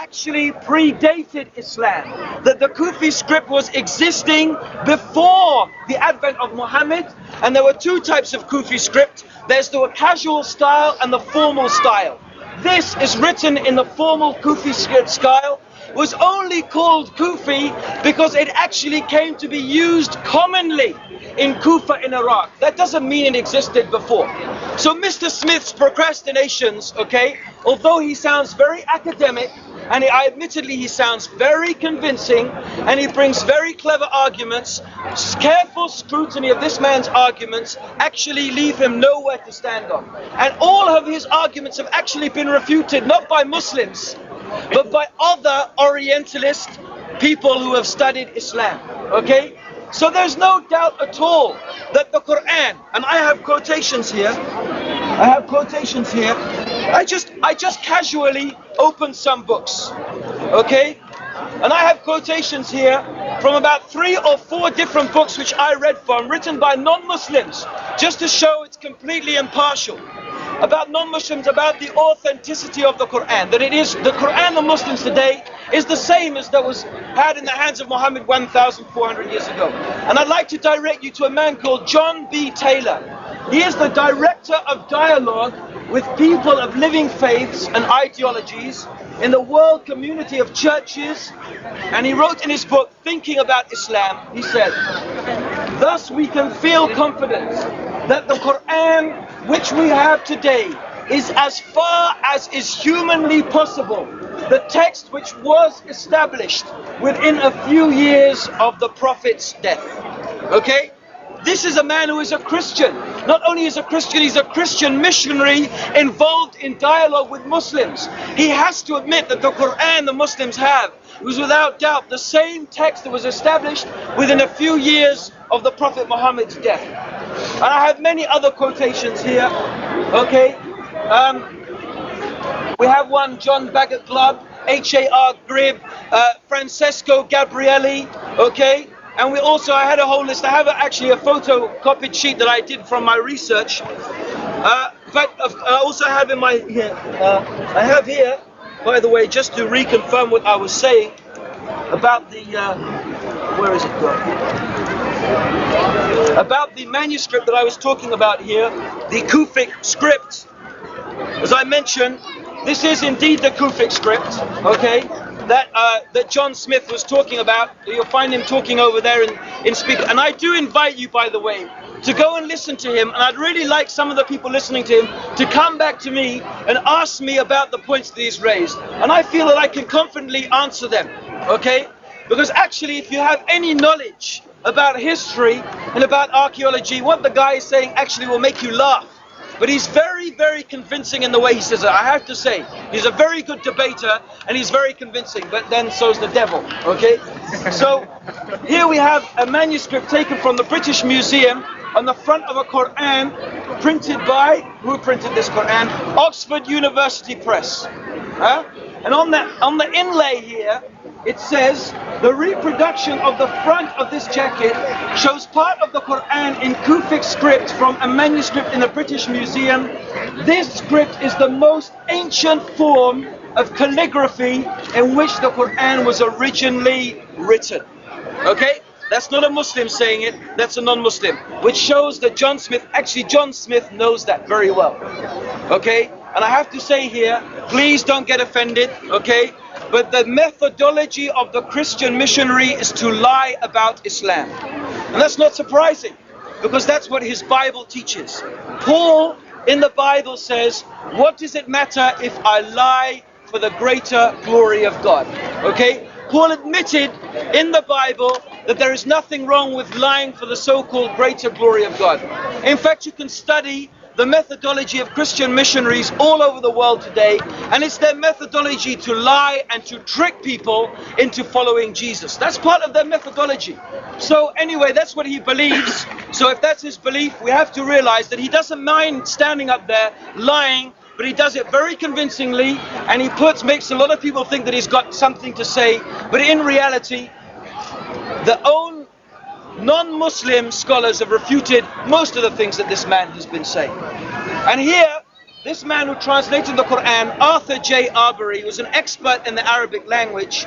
actually predated Islam, that the Kufi script was existing before the advent of Muhammad. And there were two types of Kufi script. There's the casual style and the formal style. This is written in the formal Kufi script style. It was only called Kufi because it actually came to be used commonly in Kufa in Iraq. That doesn't mean it existed before. So Mr. Smith's procrastinations, okay, although he sounds very academic, and admittedly he sounds very convincing, and he brings very clever arguments, careful scrutiny of this man's arguments actually leave him nowhere to stand on. And all of his arguments have actually been refuted, not by Muslims, but by other Orientalist people who have studied Islam, okay? So there's no doubt at all that the Quran, and I have quotations here, I just casually opened some books, okay? And I have quotations here from about 3 or 4 different books which I read from, written by non-Muslims, just to show it's completely impartial. About non-Muslims, about the authenticity of the Quran, that it is, the Quran of Muslims today is the same as that was had in the hands of Muhammad 1,400 years ago. And I'd like to direct you to a man called John B. Taylor. He is the director of dialogue with people of living faiths and ideologies in the world community of churches. And he wrote in his book, Thinking About Islam, he said, "Thus we can feel confident that the Quran which we have today is, as far as is humanly possible, the text which was established within a few years of the Prophet's death." Okay? This is a man who is a Christian. Not only is a Christian, he's a Christian missionary involved in dialogue with Muslims. He has to admit that the Quran the Muslims have was without doubt the same text that was established within a few years of the Prophet Muhammad's death. And I have many other quotations here, okay? We have one, John Bagot Glubb, H.A.R. Gribb, Francesco Gabrielli, okay? And we also, I had a whole list. I have actually a photocopied sheet that I did from my research. But I also have in my here, I have here, by the way, just to reconfirm what I was saying about the, where is it gone? About the manuscript that I was talking about here, the Kufic script. As I mentioned, this is indeed the Kufic script, okay? That John Smith was talking about. You'll find him talking over there in speaker. And I do invite you, by the way, to go and listen to him. And I'd really like some of the people listening to him to come back to me and ask me about the points that he's raised. And I feel that I can confidently answer them, okay? Because actually, if you have any knowledge about history and about archaeology, what the guy is saying actually will make you laugh. But he's very, very convincing in the way he says it. I have to say, he's a very good debater and he's very convincing, but then so's the devil, okay? So here we have a manuscript taken from the British Museum on the front of a Quran printed by, who printed this Quran? Oxford University Press. And on the inlay here, it says, the reproduction of the front of this jacket shows part of the Quran in Kufic script from a manuscript in the British Museum. This script is the most ancient form of calligraphy in which the Quran was originally written. Okay? That's not a Muslim saying it, that's a non-Muslim. Which shows that John Smith knows that very well. Okay? And I have to say here, please don't get offended, okay? But the methodology of the Christian missionary is to lie about Islam. And that's not surprising, because that's what his Bible teaches. Paul in the Bible says, what does it matter if I lie for the greater glory of God? Okay? Paul admitted in the Bible that there is nothing wrong with lying for the so-called greater glory of God. In fact, you can study the methodology of Christian missionaries all over the world today, and it's their methodology to lie and to trick people into following Jesus. That's part of their methodology. So anyway, that's what he believes. So if that's his belief, we have to realize that he doesn't mind standing up there lying, but he does it very convincingly, and he makes a lot of people think that he's got something to say, but in reality, the own non-Muslim scholars have refuted most of the things that this man has been saying. And here, this man who translated the Quran, Arthur J. Arbery, was an expert in the Arabic language.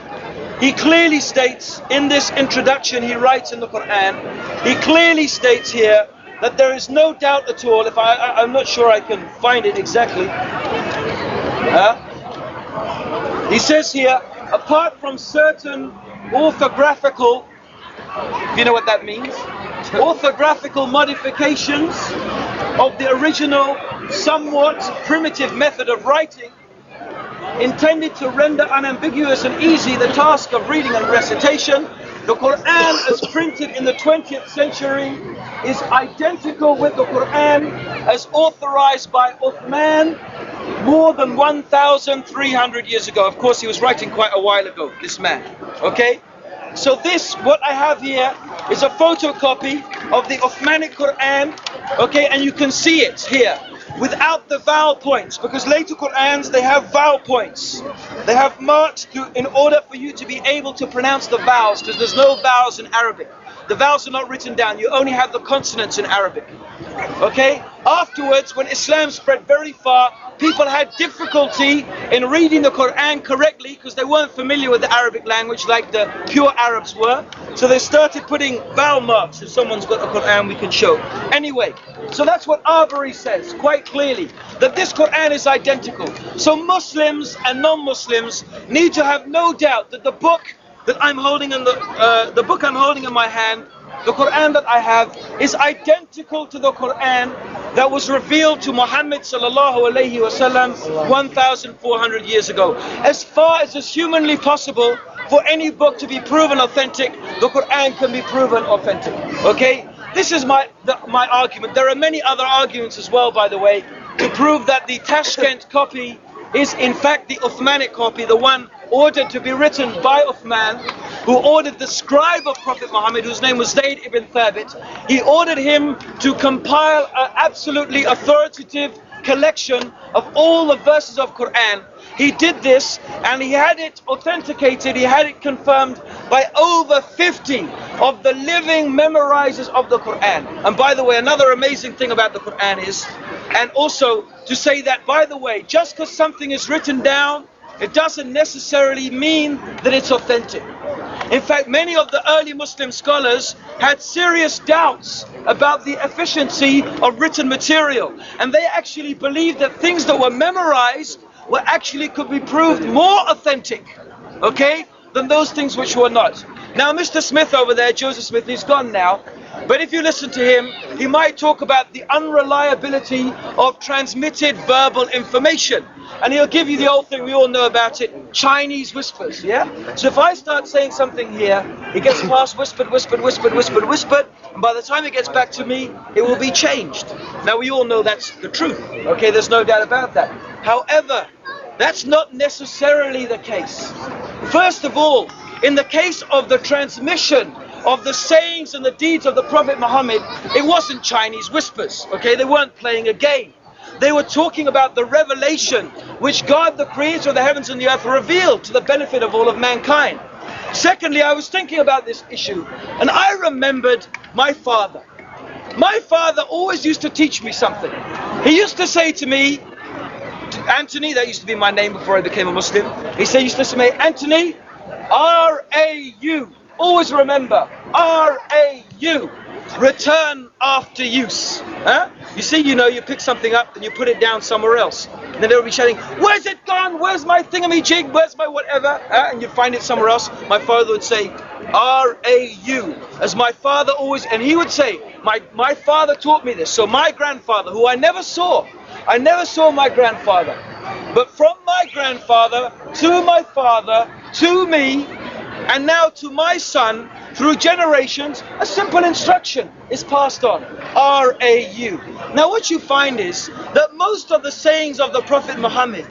He clearly states in this introduction he writes in the Quran, he clearly states here that there is no doubt at all, I'm not sure I can find it exactly. He says here, apart from certain orthographical, if you know what that means, orthographical modifications of the original, somewhat primitive method of writing, intended to render unambiguous and easy the task of reading and recitation, the Quran as printed in the 20th century is identical with the Quran as authorized by Uthman more than 1,300 years ago. Of course, he was writing quite a while ago, this man. Okay? So this, what I have here, is a photocopy of the Uthmanic Quran. Okay, and you can see it here without the vowel points, because later Qurans, they have vowel points. They have marked in order for you to be able to pronounce the vowels, because there's no vowels in Arabic. The vowels are not written down. You only have the consonants in Arabic. Okay? Afterwards, when Islam spread very far, people had difficulty in reading the Quran correctly because they weren't familiar with the Arabic language like the pure Arabs were. So they started putting vowel marks. If someone's got a Quran, we can show. Anyway, so that's what Arbery says quite clearly, that this Quran is identical. So Muslims and non-Muslims need to have no doubt that the book that I'm holding in the book I'm holding in my hand, the Quran that I have, is identical to the Quran that was revealed to Muhammad sallallahu alaihi wasallam 1,400 years ago. As far as is humanly possible for any book to be proven authentic, the Quran can be proven authentic. Okay? This is my argument. There are many other arguments as well, by the way, to prove that the Tashkent copy is in fact the Uthmanic copy, the one ordered to be written by Uthman, who ordered the scribe of Prophet Muhammad, whose name was Zayd ibn Thabit. He ordered him to compile an absolutely authoritative collection of all the verses of Quran. He did this and he had it authenticated, he had it confirmed by over 50 of the living memorizers of the Quran. And by the way, another amazing thing about the Quran is, and also to say that, by the way, just because something is written down, it doesn't necessarily mean that it's authentic. In fact, many of the early Muslim scholars had serious doubts about the efficiency of written material, and they actually believed that things that were memorized were actually could be proved more authentic, okay, than those things which were not. Now, Mr. Smith over there, Joseph Smith, he's gone now, but if you listen to him, he might talk about the unreliability of transmitted verbal information. And he'll give you the old thing, we all know about it, Chinese whispers, yeah? So if I start saying something here, it gets past whispered, whispered, whispered, whispered, whispered, and by the time it gets back to me, it will be changed. Now we all know that's the truth, okay? There's no doubt about that. However, that's not necessarily the case. First of all, in the case of the transmission of the sayings and the deeds of the Prophet Muhammad, it wasn't Chinese whispers, okay? They weren't playing a game. They were talking about the revelation which God, the creator of the heavens and the earth, revealed to the benefit of all of mankind. Secondly, I was thinking about this issue, and I remembered my father. My father always used to teach me something. He used to say to me, Anthony, that used to be my name before I became a Muslim. He used to say to me, Anthony, R-A-U. Always remember, R-A-U. Return after use. Huh? You see, you pick something up and you put it down somewhere else. And then they'll be shouting, where's it gone? Where's my thingamajig? Where's my whatever? And you find it somewhere else. My father would say, R-A-U. As my father always, and he would say, my father taught me this. So my grandfather, who I never saw my grandfather. But from my grandfather, to my father, to me, and now to my son, through generations, a simple instruction is passed on. R-A-U. Now what you find is that most of the sayings of the Prophet Muhammad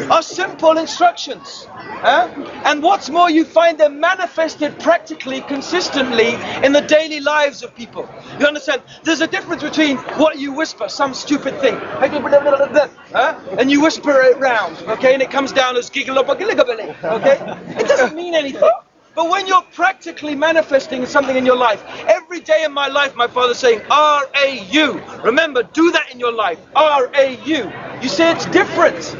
are simple instructions. And what's more, you find them manifested practically, consistently in the daily lives of people. You understand? There's a difference between what you whisper, some stupid thing, and you whisper it round, okay, and it comes down as giggle, okay? It doesn't mean anything. But when you're practically manifesting something in your life, every day in my life, my father's saying, R-A-U. Remember, do that in your life, R-A-U. You see, it's different.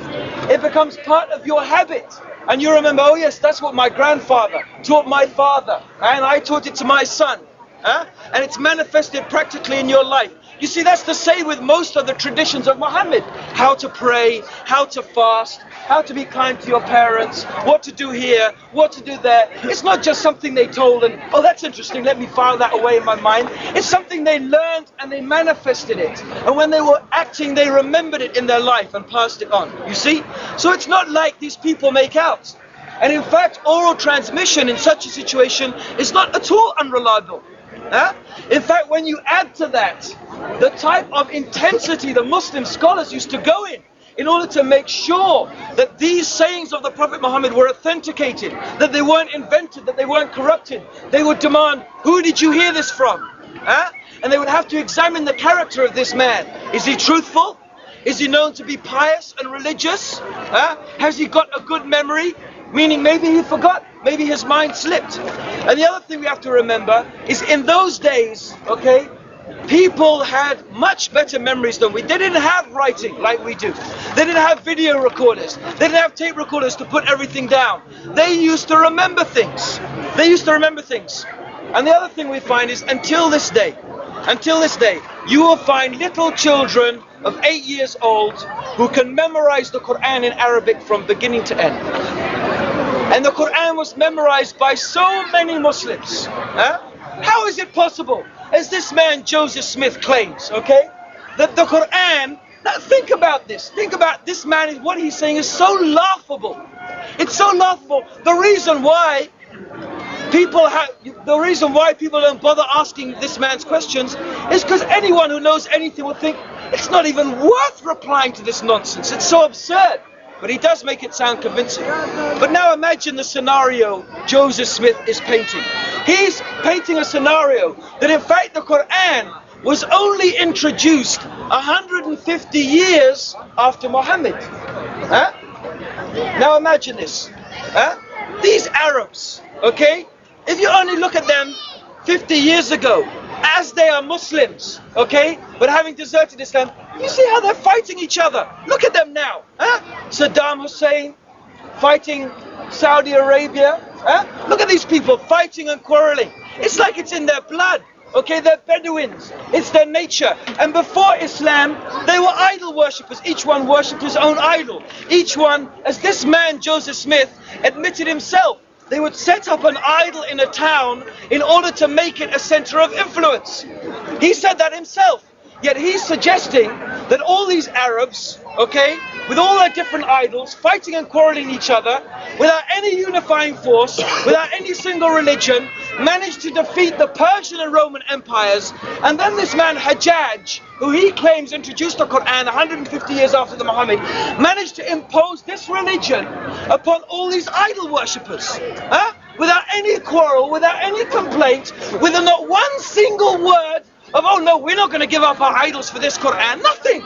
It becomes part of your habit. And you remember, oh yes, that's what my grandfather taught my father. And I taught it to my son. And it's manifested practically in your life. You see, that's the same with most of the traditions of Muhammad. How to pray, how to fast, how to be kind to your parents, what to do here, what to do there. It's not just something they told and, oh, that's interesting, let me file that away in my mind. It's something they learned and they manifested it. And when they were acting, they remembered it in their life and passed it on. You see? So it's not like these people make out. And in fact, oral transmission in such a situation is not at all unreliable. In fact, when you add to that the type of intensity the Muslim scholars used to go in order to make sure that these sayings of the Prophet Muhammad were authenticated, that they weren't invented, that they weren't corrupted, they would demand, who did you hear this from? And they would have to examine the character of this man. Is he truthful? Is he known to be pious and religious? Has he got a good memory? Meaning maybe he forgot, maybe his mind slipped. And the other thing we have to remember is in those days, okay, people had much better memories than we. They didn't have writing like we do. They didn't have video recorders. They didn't have tape recorders to put everything down. They used to remember things. They used to remember things. And the other thing we find is until this day, you will find little children of 8 years old who can memorize the Quran in Arabic from beginning to end. And the Quran was memorized by so many Muslims. How is it possible, as this man Joseph Smith claims, okay, that the Quran, now think about this man, what he's saying is so laughable. It's so laughable. The reason why people don't bother asking this man's questions is because anyone who knows anything will think it's not even worth replying to this nonsense. It's so absurd. But he does make it sound convincing. But now imagine the scenario Joseph Smith is painting. He's painting a scenario that in fact the Quran was only introduced 150 years after Muhammad. Now imagine this. These Arabs, okay, if you only look at them 50 years ago, as they are Muslims, okay, but having deserted Islam, you see how they're fighting each other. Look at them now. Saddam Hussein fighting Saudi Arabia. Look at these people fighting and quarreling. It's like it's in their blood. Okay, they're Bedouins. It's their nature. And before Islam, they were idol worshippers. Each one worshipped his own idol. Each one, as this man Joseph Smith admitted himself, they would set up an idol in a town in order to make it a center of influence. He said that himself. Yet he's suggesting that all these Arabs, okay, with all their different idols, fighting and quarreling each other, without any unifying force, without any single religion, managed to defeat the Persian and Roman empires. And then this man Hajjaj, who he claims introduced the Quran 150 years after the Muhammad, managed to impose this religion upon all these idol worshippers. Without any quarrel, without any complaint, with not one single word of, oh no, we're not going to give up our idols for this Quran. Nothing.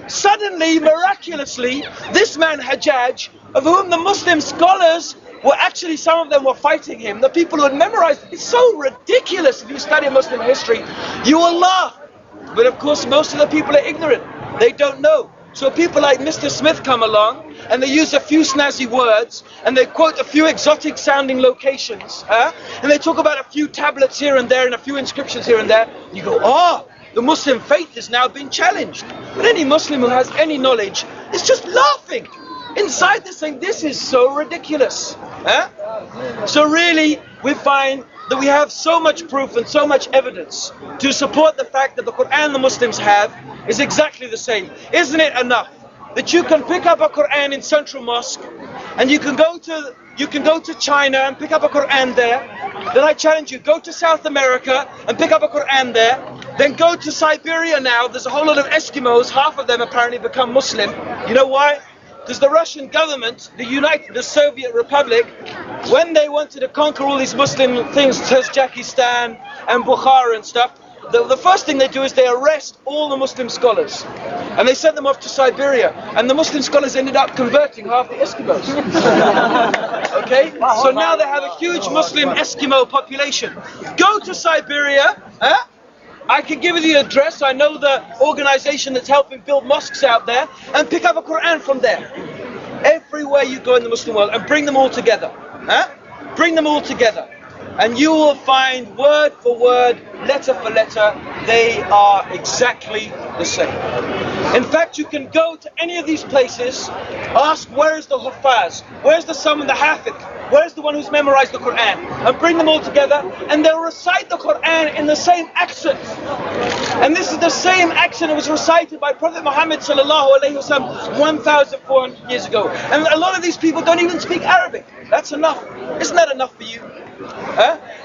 Suddenly, miraculously, this man Hajjaj, of whom the Muslim scholars were actually, some of them were fighting him, the people who had memorized, it's so ridiculous. If you study Muslim history, you will laugh. But of course, most of the people are ignorant. They don't know. So people like Mr. Smith come along and they use a few snazzy words and they quote a few exotic sounding locations, and they talk about a few tablets here and there and a few inscriptions here and there. You go, oh, the Muslim faith has now been challenged. But any Muslim who has any knowledge is just laughing inside this thing. This is so ridiculous. So really, we find that we have so much proof and so much evidence to support the fact that the Quran the Muslims have is exactly the same. Isn't it enough that you can pick up a Quran in Central Mosque and you can go to China and pick up a Quran there? Then I challenge you, go to South America and pick up a Quran there. Then go to Siberia now. There's a whole lot of Eskimos, half of them apparently become Muslim. You know why? Because the Russian government, the Soviet Republic, when they wanted to conquer all these Muslim things, Tajikistan and Bukhara and stuff, the first thing they do is they arrest all the Muslim scholars. And they sent them off to Siberia. And the Muslim scholars ended up converting half the Eskimos. Okay, so now they have a huge Muslim Eskimo population. Go to Siberia, I can give you the address, I know the organization that's helping build mosques out there, and pick up a Quran from there. Everywhere you go in the Muslim world, and bring them all together. Bring them all together. And you will find word for word, letter for letter, they are exactly the same. In fact, you can go to any of these places, ask where is the Hufaz, where's the Sam, the Hafiz, where's the one who's memorized the Quran, and bring them all together, and they'll recite the Quran in the same accent. And this is the same accent that was recited by Prophet Muhammad sallallahu alaihi wasallam 1,400 years ago. And a lot of these people don't even speak Arabic. That's enough. Isn't that enough for you?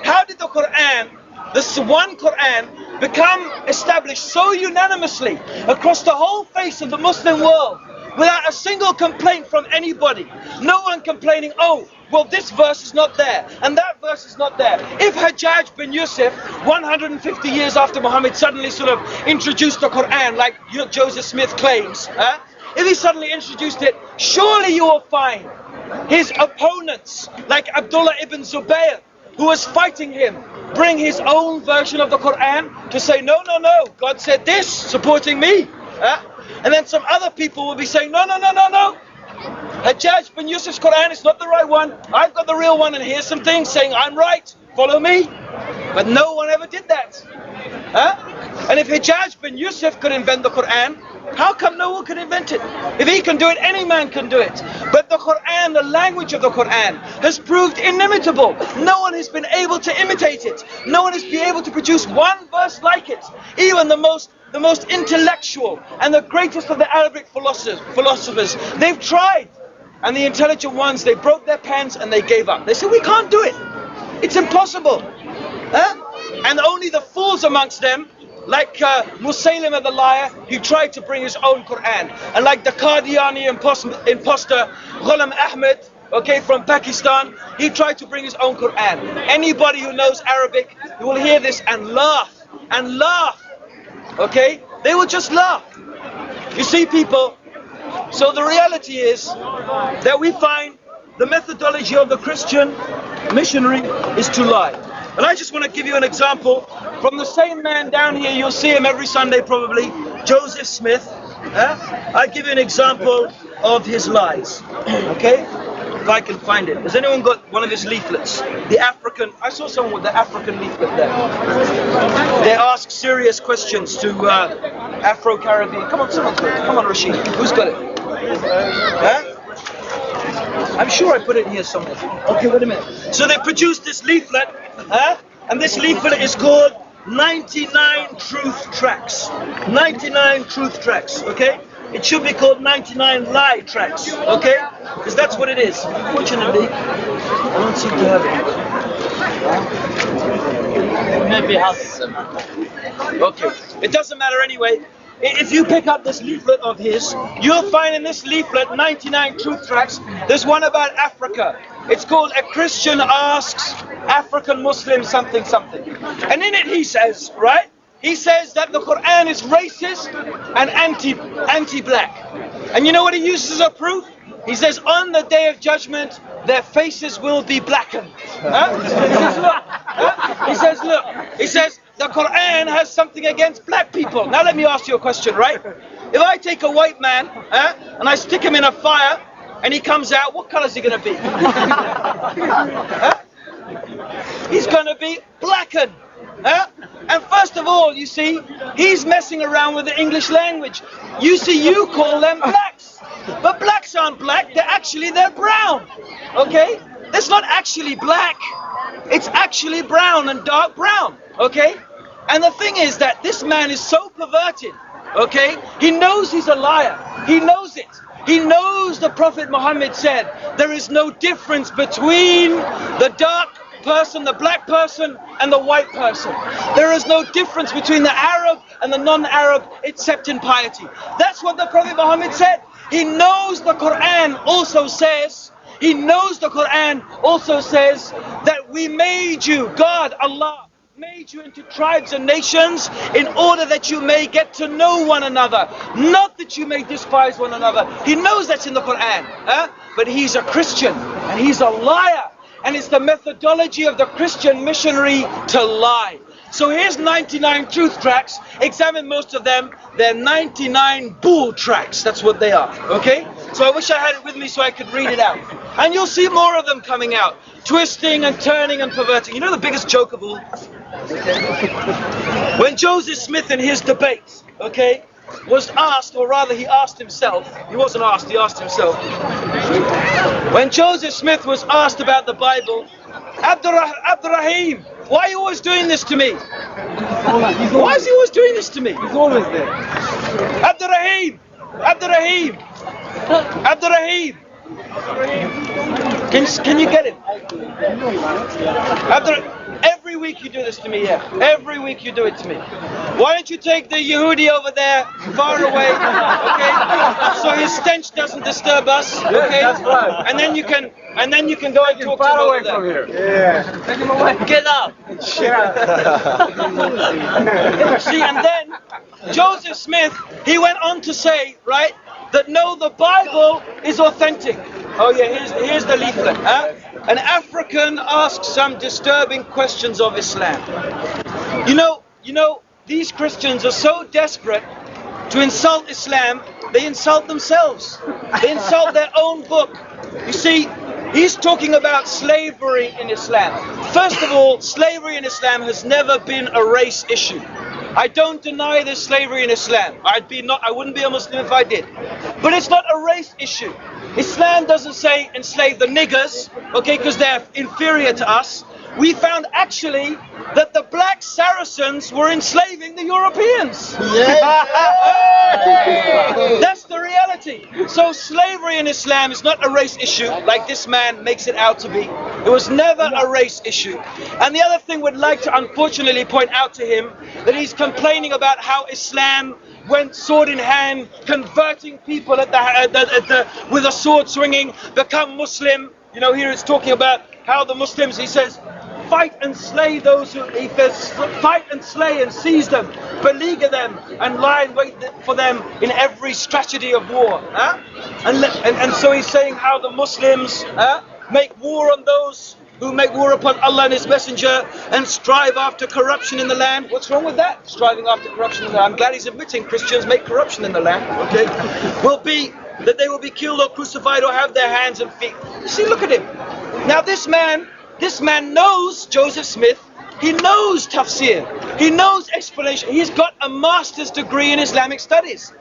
How did the Quran, this one Quran, become established so unanimously across the whole face of the Muslim world without a single complaint from anybody? No one complaining, oh, well, this verse is not there and that verse is not there. If Hajjaj bin Yusuf, 150 years after Muhammad, suddenly sort of introduced the Quran like Joseph Smith claims, if he suddenly introduced it, surely you will find his opponents like Abdullah ibn Zubayr, who was fighting him, bring his own version of the Quran to say, no, no, no, God said this, supporting me. And then some other people will be saying, no, no, no, no, no. Hajjaj bin Yusuf's Quran is not the right one. I've got the real one, and here's some things saying I'm right, follow me. But no one ever did that. And if Hajjaj bin Yusuf could invent the Quran, how come no one can invent it? If he can do it, any man can do it. But the Quran, the language of the Quran, has proved inimitable. No one has been able to imitate it. No one has been able to produce one verse like it. Even the most intellectual and the greatest of the Arabic philosophers, they've tried. And the intelligent ones, they broke their pens and they gave up. They said, we can't do it. It's impossible. And only the fools amongst them, like Musaylimah the liar, he tried to bring his own Quran. And like the Qadiani imposter, Ghulam Ahmed, okay, from Pakistan, he tried to bring his own Quran. Anybody who knows Arabic, who will hear this and laugh, okay? They will just laugh. You see, people, so the reality is that we find the methodology of the Christian missionary is to lie. And I just want to give you an example from the same man down here. You'll see him every Sunday probably, Joseph Smith. I'll give you an example of his lies. Okay? If I can find it. Has anyone got one of his leaflets? The African, I saw someone with the African leaflet there. They ask serious questions to Afro-Caribbean. Come on, someone's got it. Come on, Rashid. Who's got it? I'm sure I put it here somewhere. Okay, wait a minute. So they produced this leaflet, and this leaflet is called 99 Truth Tracks. 99 Truth Tracks, okay? It should be called 99 Lie Tracks, okay? Because that's what it is. Unfortunately, I don't seem to have it. Maybe has. Okay, it doesn't matter anyway. If you pick up this leaflet of his, you'll find in this leaflet 99 Truth Tracks. There's one about Africa. It's called A Christian Asks African Muslim something something. And in it he says, right? He says that the Quran is racist and anti-black. And you know what he uses as a proof? He says, on the day of judgment, their faces will be blackened. He says, look. He says, the Quran has something against black people. Now let me ask you a question, right? If I take a white man and I stick him in a fire and he comes out, what color is he going to be? He's going to be blackened. And first of all, you see, he's messing around with the English language. You see, you call them blacks. But blacks aren't black, they're brown. Okay? That's not actually black. It's actually brown and dark brown. Okay? And the thing is that this man is so perverted. Okay? He knows he's a liar. He knows it. He knows the Prophet Muhammad said there is no difference between the dark person, the black person, and the white person. There is no difference between the Arab and the non-Arab except in piety. That's what the Prophet Muhammad said. He knows the Quran also says, that we made you, God, Allah, made you into tribes and nations in order that you may get to know one another, not that you may despise one another. He knows that's in the Quran, but he's a Christian. And he's a liar. And it's the methodology of the Christian missionary to lie. So here's 99 truth tracks. Examine most of them. They're 99 bull tracks. That's what they are. Okay? So I wish I had it with me so I could read it out. And you'll see more of them coming out. Twisting and turning and perverting. You know the biggest joke of all? When Joseph Smith in his debates, okay, was asked, or rather he asked himself, he wasn't asked, he asked himself. When Joseph Smith was asked about the Bible, Abdurrahim, why are you always doing this to me? Why is he always doing this to me? He's always there. Abdurrahim, can you get it? Every week you do this to me, yeah. Every week you do it to me. Why don't you take the Yehudi over there, far away, okay? So his stench doesn't disturb us, okay? That's right. And then you can go and talk to him over there. Yeah. Take him away. Get up. See, and then Joseph Smith, he went on to say, right, that no, the Bible is authentic. Oh yeah, here's the leaflet. Huh? An African asks some disturbing questions of Islam. You know, these Christians are so desperate to insult Islam, they insult themselves. They insult their own book. You see, he's talking about slavery in Islam. First of all, slavery in Islam has never been a race issue. I don't deny there's slavery in Islam. I wouldn't be a Muslim if I did. But it's not a race issue. Islam doesn't say enslave the niggers, okay, because they're inferior to us. We found actually that the black Saracens were enslaving the Europeans. That's the reality. So slavery in Islam is not a race issue like this man makes it out to be. It was never a race issue. And the other thing we'd like to unfortunately point out to him, that he's complaining about how Islam went sword in hand, converting people with a sword swinging, become Muslim. You know, here it's talking about how the Muslims, he says, fight and slay those who, he says, fight and slay and seize them, beleaguer them, and lie in wait for them in every strategy of war. Huh? And so he's saying how the Muslims make war on those who make war upon Allah and His Messenger and strive after corruption in the land. What's wrong with that? Striving after corruption in the land. I'm glad he's admitting Christians make corruption in the land. Okay, will be that they will be killed or crucified or have their hands and feet. You see, look at him. Now this man knows Joseph Smith. He knows tafsir. He knows explanation. He's got a master's degree in Islamic studies.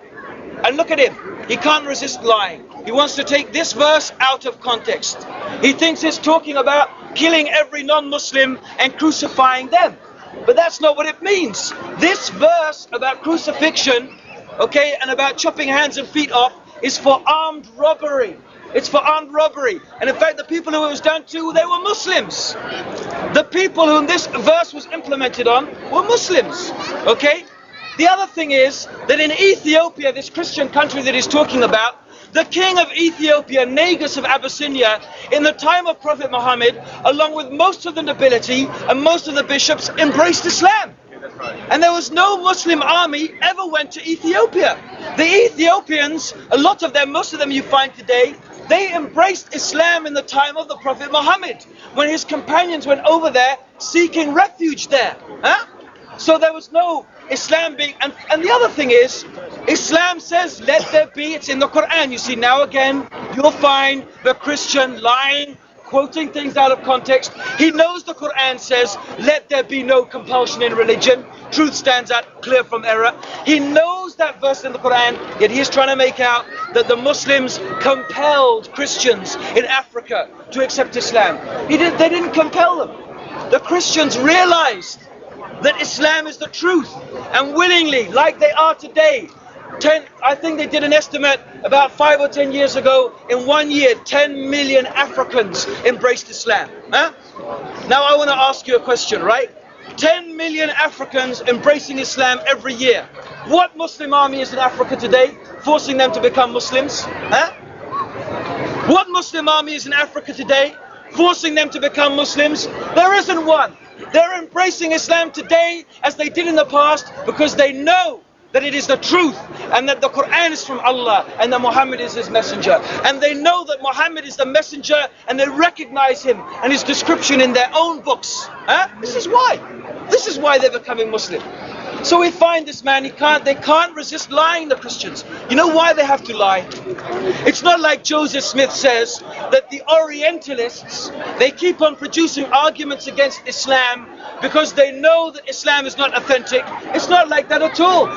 And look at him. He can't resist lying. He wants to take this verse out of context. He thinks it's talking about killing every non-Muslim and crucifying them. But that's not what it means. This verse about crucifixion, okay, and about chopping hands and feet off is for armed robbery. It's for armed robbery. And in fact, the people who it was done to, they were Muslims. The people whom this verse was implemented on were Muslims, okay? The other thing is that in Ethiopia, this Christian country that he's talking about, the king of Ethiopia, Negus of Abyssinia, in the time of Prophet Muhammad, along with most of the nobility and most of the bishops, embraced Islam. And there was no Muslim army ever went to Ethiopia. The Ethiopians, a lot of them, most of them you find today, they embraced Islam in the time of the Prophet Muhammad, when his companions went over there seeking refuge there. Huh? So there was no Islam being, and the other thing is, Islam says, let there be, it's in the Quran. You see, now again, you'll find the Christian lying, quoting things out of context. He knows the Quran says, let there be no compulsion in religion. Truth stands out clear from error. He knows that verse in the Quran, yet he's trying to make out that the Muslims compelled Christians in Africa to accept Islam. They didn't compel them. The Christians realized that Islam is the truth, and willingly, like they are today, I think they did an estimate about 5 or 10 years ago, in 1 year, 10 million Africans embraced Islam. Huh? Now I want to ask you a question, right? 10 million Africans embracing Islam every year. What Muslim army is in Africa today, forcing them to become Muslims? Huh? What Muslim army is in Africa today, forcing them to become Muslims? There isn't one. They're embracing Islam today as they did in the past because they know that it is the truth, and that the Quran is from Allah, and that Muhammad is his messenger. And they know that Muhammad is the messenger, and they recognize him and his description in their own books. This is why. This is why they're becoming Muslim. So we find this man, they can't resist lying, the Christians. You know why they have to lie? It's not like Joseph Smith says that the Orientalists, they keep on producing arguments against Islam because they know that Islam is not authentic. It's not like that at all.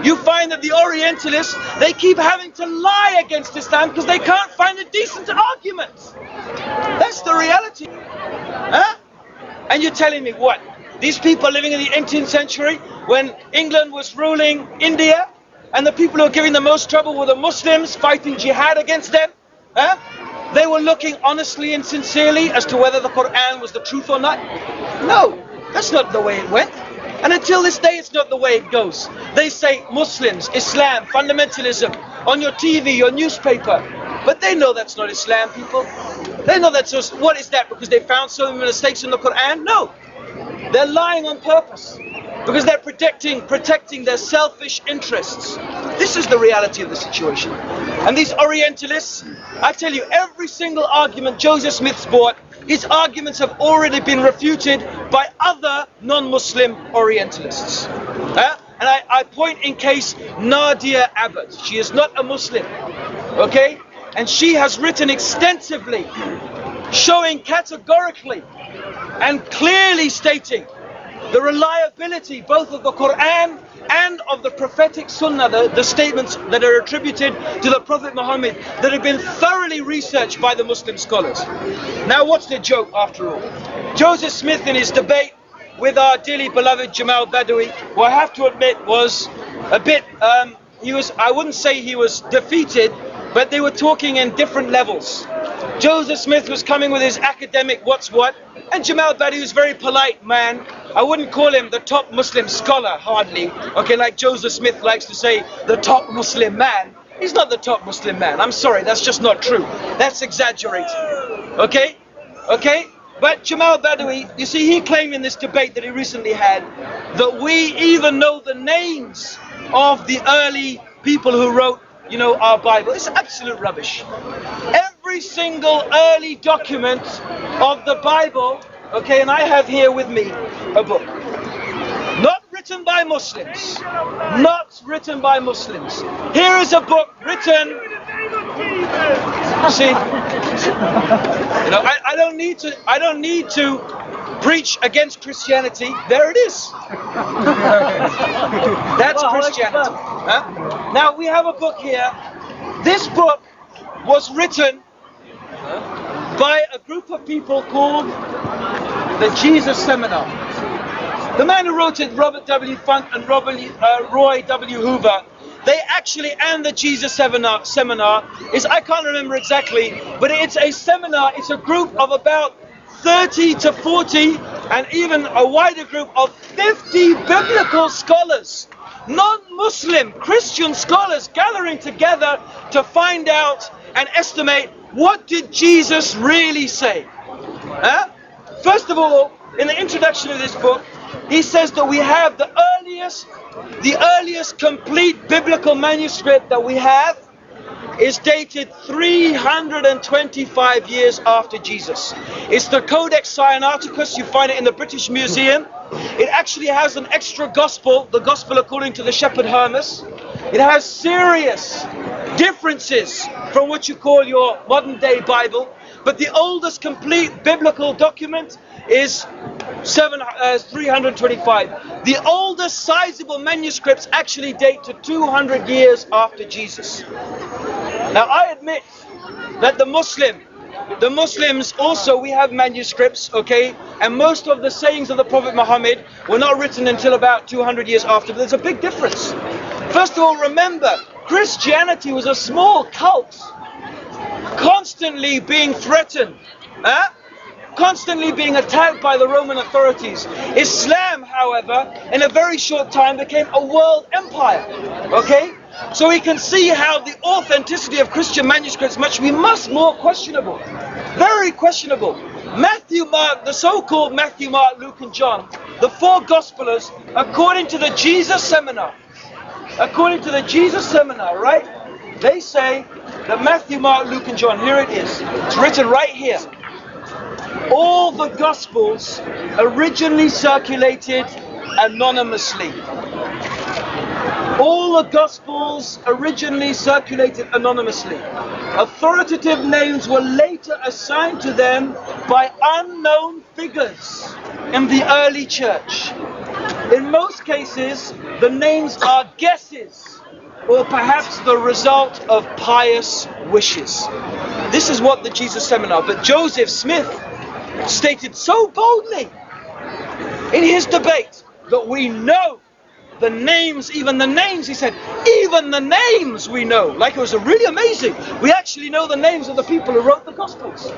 You find that the Orientalists, they keep having to lie against Islam because they can't find a decent argument. That's the reality. And you're telling me what? These people living in the 18th century, when England was ruling India, and the people who were giving the most trouble were the Muslims fighting jihad against them, they were looking honestly and sincerely as to whether the Quran was the truth or not? No, that's not the way it went. And until this day, it's not the way it goes. They say Muslims, Islam, fundamentalism, on your TV, your newspaper. But they know that's not Islam, people. They know that's just, what is that? Because they found so many mistakes in the Quran? No. They're lying on purpose because they're protecting their selfish interests. This is the reality of the situation. And these Orientalists, I tell you, every single argument Joseph Smith's brought, his arguments have already been refuted by other non-Muslim Orientalists. And I point in case Nadia Abbott. She is not a Muslim, okay? And she has written extensively, showing categorically and clearly stating the reliability both of the Quran and of the prophetic Sunnah, the statements that are attributed to the Prophet Muhammad that have been thoroughly researched by the Muslim scholars. Now what's the joke after all? Joseph Smith in his debate with our dearly beloved Jamal Badawi, who I have to admit was a bit, I wouldn't say he was defeated, but they were talking in different levels. Joseph Smith was coming with his academic what's what, and Jamal Badawi was a very polite man. I wouldn't call him the top Muslim scholar, hardly. Okay, like Joseph Smith likes to say, the top Muslim man. He's not the top Muslim man. I'm sorry, that's just not true. That's exaggerating. Okay? Okay? But Jamal Badawi, you see, he claimed in this debate that he recently had that we even know the names of the early people who wrote, you know, our Bible. It's absolute rubbish. Every single early document of the Bible, okay, and I have here with me a book. Not written by Muslims. Not written by Muslims. Here is a book written. See, you know, I don't need to preach against Christianity. There it is. That's Christianity. Now we have a book here. This book was written by a group of people called the Jesus Seminar. The man who wrote it, Robert W. Funk and Roy W. Hoover, they actually, and the Jesus Seminar is, I can't remember exactly, but it's a seminar, it's a group of about 30 to 40 and even a wider group of 50 biblical scholars, non-Muslim Christian scholars gathering together to find out and estimate what did Jesus really say. First of all, in the introduction of this book, he says that we have the earliest complete biblical manuscript that we have is dated 325 years after Jesus. It's the Codex Sinaiticus. You find it in the British Museum. It actually has an extra gospel, the gospel according to the Shepherd Hermas. It has serious differences from what you call your modern day Bible. But the oldest complete biblical document is 325. The oldest sizable manuscripts actually date to 200 years after Jesus. Now I admit that the Muslims also, we have manuscripts, okay, and most of the sayings of the Prophet Muhammad were not written until about 200 years after, but there's a big difference. First of all, remember, Christianity was a small cult, constantly being threatened, constantly being attacked by the Roman authorities. Islam, however, in a very short time became a world empire, okay? So we can see how the authenticity of Christian manuscripts must be much more questionable, very questionable. Matthew, Mark, the so-called Matthew, Mark, Luke and John, the four Gospelers, according to the Jesus Seminar, according to the Jesus Seminar, right? They say that Matthew, Mark, Luke, and John, here it is. It's written right here. All the Gospels originally circulated anonymously. All the Gospels originally circulated anonymously. Authoritative names were later assigned to them by unknown figures in the early church. In most cases, the names are guesses, or perhaps the result of pious wishes. This is what the Jesus Seminar, but Joseph Smith stated so boldly in his debate that we know the names, even the names, he said, even the names we know. Like, it was really amazing. We actually know the names of the people who wrote the Gospels.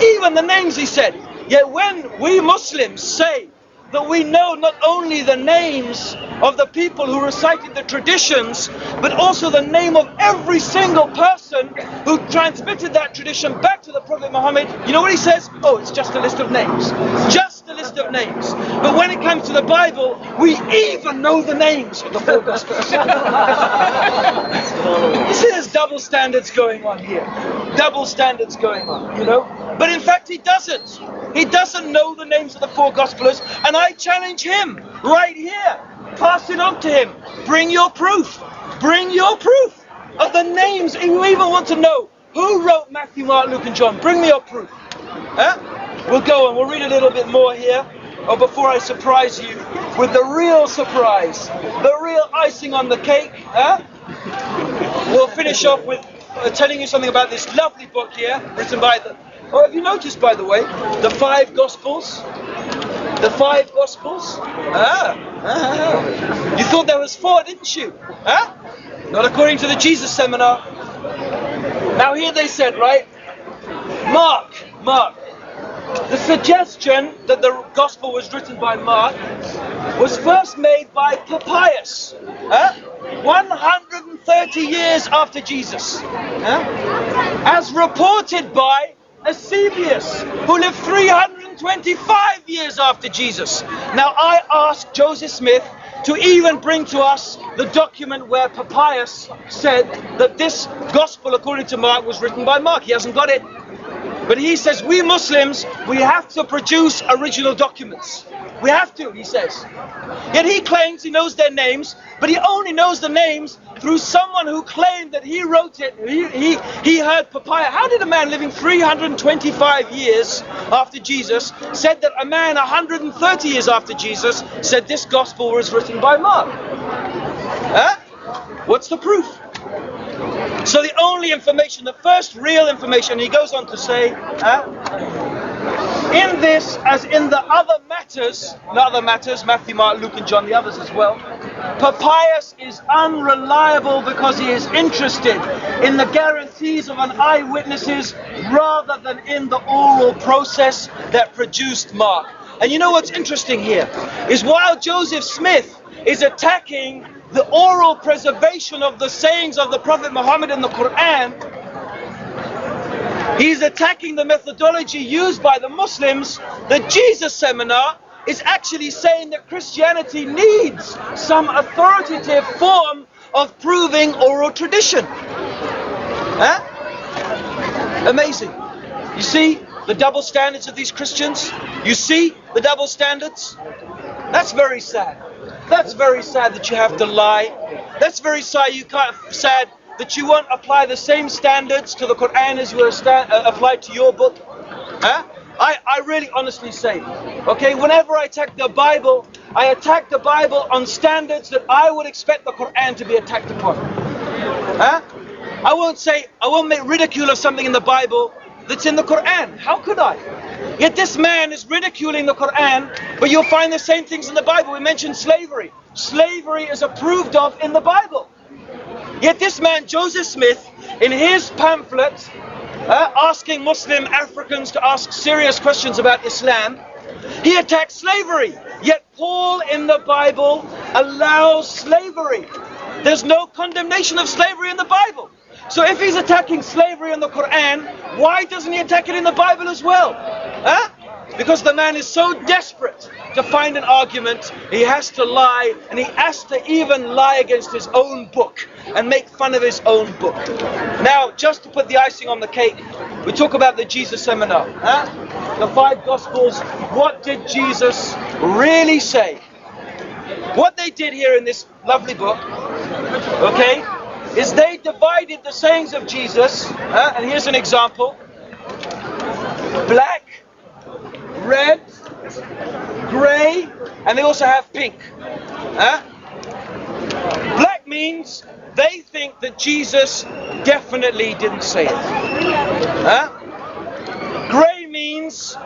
Even the names, he said. Yet when we Muslims say that we know not only the names of the people who recited the traditions, but also the name of every single person who transmitted that tradition back to the Prophet Muhammad, you know what he says? Oh, it's just a list of names. Just a list of names. But when it comes to the Bible, we even know the names of the four Gospels. You see, there's double standards going on here. Double standards going on, you know? But in fact, he doesn't. He doesn't know the names of the four Gospelers, and I challenge him right here. Pass it on to him. Bring your proof. Bring your proof of the names. If you even want to know who wrote Matthew, Mark, Luke, and John, bring me your proof. Huh? We'll go and we'll read a little bit more here. Or before I surprise you with the real surprise, the real icing on the cake. Huh? We'll finish off with telling you something about this lovely book here, written by the... Oh, have you noticed, by the way, the 5 Gospels? The 5 Gospels? You thought there was 4, didn't you? Huh? Not according to the Jesus Seminar. Now here they said, right? Mark. The suggestion that the Gospel was written by Mark was first made by Papias, 130 years after Jesus. As reported by Eusebius, who lived 325 years after Jesus. Now I asked Joseph Smith to even bring to us the document where Papias said that this Gospel, according to Mark, was written by Mark. He hasn't got it. But he says, we Muslims, we have to produce original documents. We have to, he says. Yet he claims he knows their names, but he only knows the names through someone who claimed that he wrote it. He heard Papias. How did a man living 325 years after Jesus said that a man 130 years after Jesus said this Gospel was written by Mark? Huh? What's the proof? So the only information, the first real information, he goes on to say, in this, as in the other matters, Matthew, Mark, Luke, and John, the others as well, Papias is unreliable because he is interested in the guarantees of an eyewitnesses rather than in the oral process that produced Mark. And you know what's interesting here is while Joseph Smith is attacking the oral preservation of the sayings of the Prophet Muhammad in the Quran, he's attacking the methodology used by the Muslims. The Jesus Seminar is actually saying that Christianity needs some authoritative form of proving oral tradition. Amazing. You see the double standards of these Christians? You see the double standards? That's very sad. That's very sad that you have to lie. That's very sad that you won't apply the same standards to the Quran as you applied to your book. I really honestly say, okay, whenever I attack the Bible, I attack the Bible on standards that I would expect the Quran to be attacked upon. I won't make ridicule of something in the Bible that's in the Quran. How could I? Yet this man is ridiculing the Quran, but you'll find the same things in the Bible. We mentioned slavery. Slavery is approved of in the Bible. Yet this man, Joseph Smith, in his pamphlet, asking Muslim Africans to ask serious questions about Islam, he attacks slavery. Yet Paul in the Bible allows slavery. There's no condemnation of slavery in the Bible. So if he's attacking slavery in the Quran, why doesn't he attack it in the Bible as well? Because the man is so desperate to find an argument, he has to lie, and he has to even lie against his own book and make fun of his own book. Now, just to put the icing on the cake, we talk about the Jesus seminar. The 5 Gospels. What did Jesus really say? What they did here in this lovely book, okay, is they divided the sayings of Jesus, and here's an example: black, red, grey, and they also have pink. Black means they think that Jesus definitely didn't say it. Grey means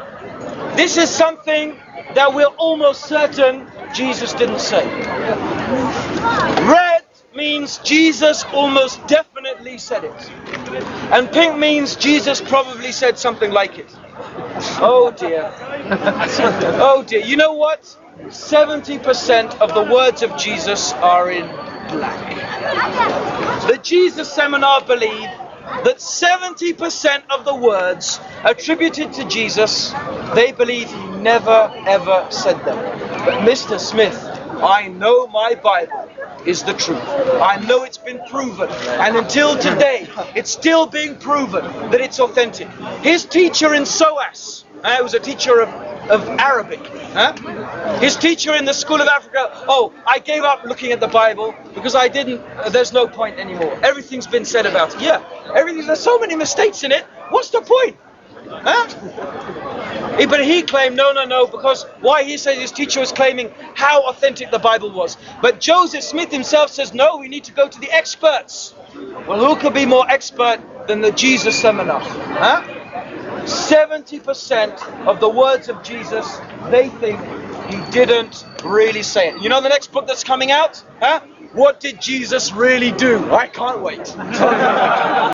this is something that we're almost certain Jesus didn't say. Red means Jesus almost definitely said it. And pink means Jesus probably said something like it. Oh dear. Oh dear. You know what? 70% of the words of Jesus are in black. The Jesus seminar believe that 70% of the words attributed to Jesus, they believe he never ever said them. But Mr. Smith, I know my Bible is the truth. I know it's been proven, and until today it's still being proven that it's authentic. His teacher in SOAS, was a teacher of Arabic. His teacher in the School of Africa, I gave up looking at the Bible because there's no point anymore. Everything's been said about it. Yeah, there's so many mistakes in it. What's the point? But he claimed, no, because why? He said his teacher was claiming how authentic the Bible was. But Joseph Smith himself says, no, we need to go to the experts. Well, who could be more expert than the Jesus seminar? 70% of the words of Jesus, they think he didn't really say it. You know the next book that's coming out? What did Jesus really do? I can't wait.